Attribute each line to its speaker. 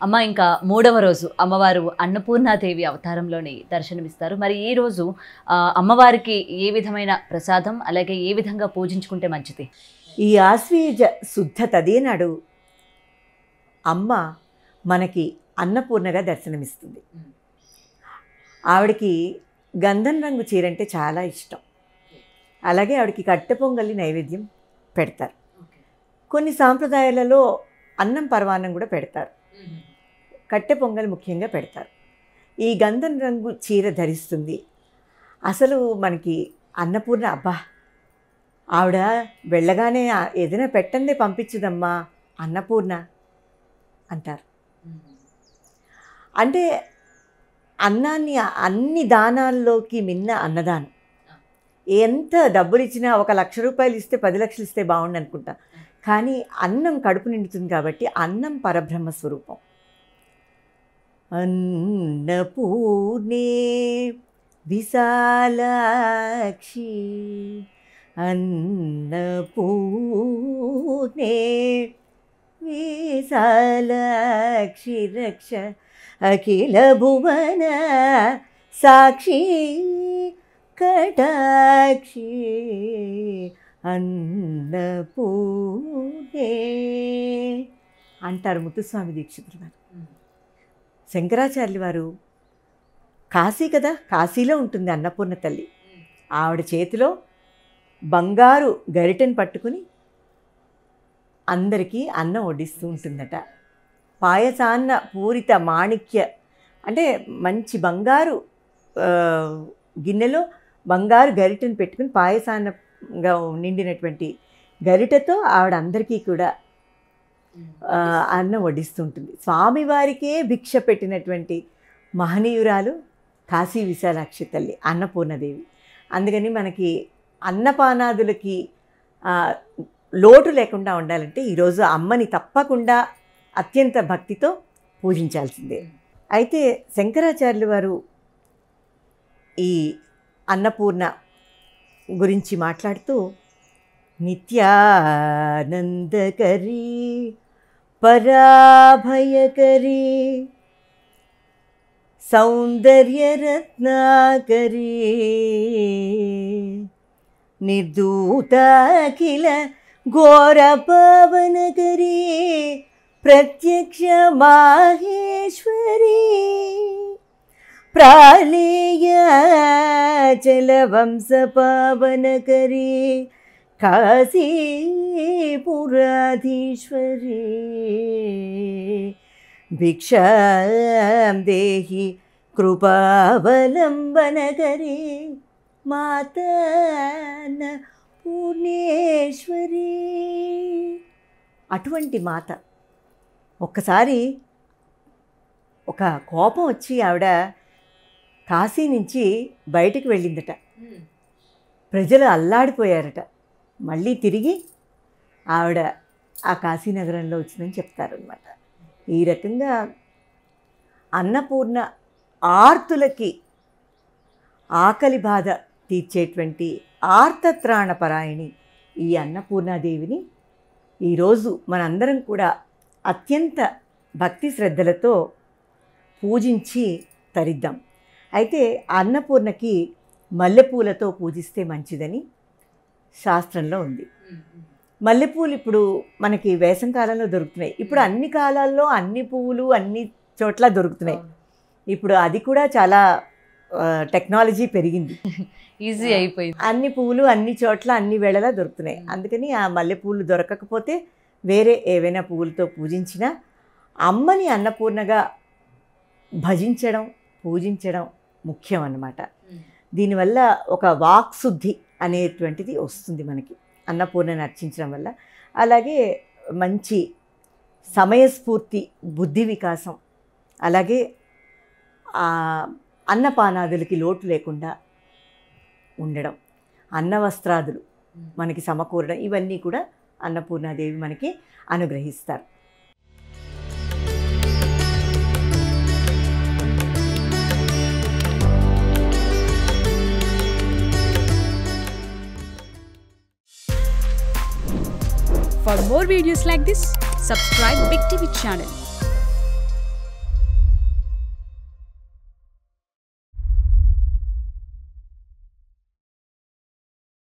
Speaker 1: అమ్మ ఇంకా మూడవ రోజు అమ్మవారు అన్నపూర్ణాదేవి అవతారంలోని దర్శనమిస్తారు. మరి ఈ రోజు అమ్మవారికి ఏ విధమైన ప్రసాదం అలాగే ఏ విధంగా పూజించుకుంటే మంచిది?
Speaker 2: ఈ ఆశ్వీజ శుద్ధ తదేనాడు అమ్మ మనకి అన్నపూర్ణగా దర్శనమిస్తుంది. ఆవిడకి గంధం రంగు చీర అంటే చాలా ఇష్టం. అలాగే ఆవిడకి కట్టె పొంగలి నైవేద్యం పెడతారు. కొన్ని సాంప్రదాయాలలో అన్నం పరమాన్నం కూడా పెడతారు. కట్టె పొంగలి ముఖ్యంగా పెడతారు. ఈ గంధం రంగు చీర ధరిస్తుంది. అసలు మనకి అన్నపూర్ణ అబ్బా ఆవిడ వెళ్ళగానే ఏదైనా పెట్టందే పంపించదమ్మా అన్నపూర్ణ అంటారు. అంటే అన్నాన్ని అన్ని దానాల్లోకి మిన్న అన్నదానం. ఎంత డబ్బులు ఇచ్చినా 1,00,000 రూపాయలు ఇస్తే 10 లక్షలు ఇస్తే బాగుండు అనుకుంటా. కానీ అన్నం కడుపు నిండుతుంది కాబట్టి అన్నం పరబ్రహ్మ స్వరూపం. అన్నపూర్ణే విశాలాక్షి అన్నపూర్ణే విశాలాక్షి రక్ష అఖిల భువన సాక్షి కటాక్షి అన్నపూర్ణే అంటారు ముత్తుస్వామి దీక్షితులు గారు. శంకరాచార్యులు వారు కాశీ కదా, కాశీలో ఉంటుంది అన్నపూర్ణ తల్లి. ఆవిడ చేతిలో బంగారు గరిటెను పట్టుకుని అందరికీ అన్నం వడ్డిస్తూ ఉంటుందట. పాయసాన్న పూరిత మాణిక్య అంటే మంచి బంగారు గిన్నెలో బంగారు గరిటెను పెట్టుకుని పాయసాన్నగా నిండినటువంటి గరిటెతో ఆవిడ అందరికీ కూడా అన్నం వడ్డిస్తుంటుంది. స్వామివారికే భిక్ష పెట్టినటువంటి మహనీయురాలు కాశీ విశాలాక్షి తల్లి అన్నపూర్ణదేవి. అందుకని మనకి అన్నపానాదులకి లోటు లేకుండా ఉండాలంటే ఈరోజు అమ్మని తప్పకుండా అత్యంత భక్తితో పూజించాల్సిందే. అయితే శంకరాచార్యులు వారు ఈ అన్నపూర్ణ గురించి మాట్లాడుతూ నిత్యానందకరీ పరాభయకరీ సౌందర్యరత్నాకరీ నిర్దూతాఖిల ఘోరపవనకరీ ప్రత్యక్ష మాహేశ్వరీ ప్రాళేయాచలవంశపావనకరీ కాశీపురాధీశ్వరీ భిక్షాం దేహి కృపావలంబనకరీ మాతాన్న పూర్ణేశ్వరీ. అటువంటి మాత ఒక్కసారి ఒక కోపం వచ్చి ఆవిడ కాశీ నుంచి బయటికి వెళ్ళిందట. ప్రజలు అల్లాడిపోయారట. మళ్ళీ తిరిగి ఆవిడ ఆ కాశీనగరంలో వచ్చిందని చెప్తారనమాట. ఈ రకంగా అన్నపూర్ణ ఆర్తులకి ఆకలి బాధ తీర్చేటువంటి ఆర్తత్రాణపరాయణి ఈ అన్నపూర్ణాదేవిని ఈరోజు మనందరం కూడా అత్యంత భక్తి శ్రద్ధలతో పూజించి తరిద్దాం. అయితే అన్నపూర్ణకి మల్లెపూలతో పూజిస్తే మంచిదని శాస్త్రంలో ఉంది. మల్లెపూలు ఇప్పుడు మనకి వేసంకాలంలో దొరుకుతున్నాయి. ఇప్పుడు అన్ని కాలాల్లో అన్ని పువ్వులు అన్ని చోట్ల దొరుకుతున్నాయి. ఇప్పుడు అది కూడా చాలా టెక్నాలజీ పెరిగింది,
Speaker 1: ఈజీ అయిపోయింది.
Speaker 2: అన్ని పువ్వులు అన్ని చోట్ల అన్ని వేళలా దొరుకుతున్నాయి. అందుకని ఆ మల్లెపూలు దొరకకపోతే వేరే ఏవైనా పువ్వులతో పూజించినా అమ్మని అన్నపూర్ణగా భజించడం పూజించడం ముఖ్యం అన్నమాట. దీనివల్ల ఒక వాక్శుద్ధి అనేటువంటిది వస్తుంది మనకి అన్నపూర్ణని అర్చించడం వల్ల. అలాగే మంచి సమయస్ఫూర్తి, బుద్ధి వికాసం, అలాగే అన్నపానాదులకి లోటు లేకుండా ఉండడం, అన్నవస్త్రాదులు మనకి సమకూరడం, ఇవన్నీ కూడా అన్నపూర్ణాదేవి మనకి అనుగ్రహిస్తారు.
Speaker 3: For more videos like this, subscribe Big TV channel.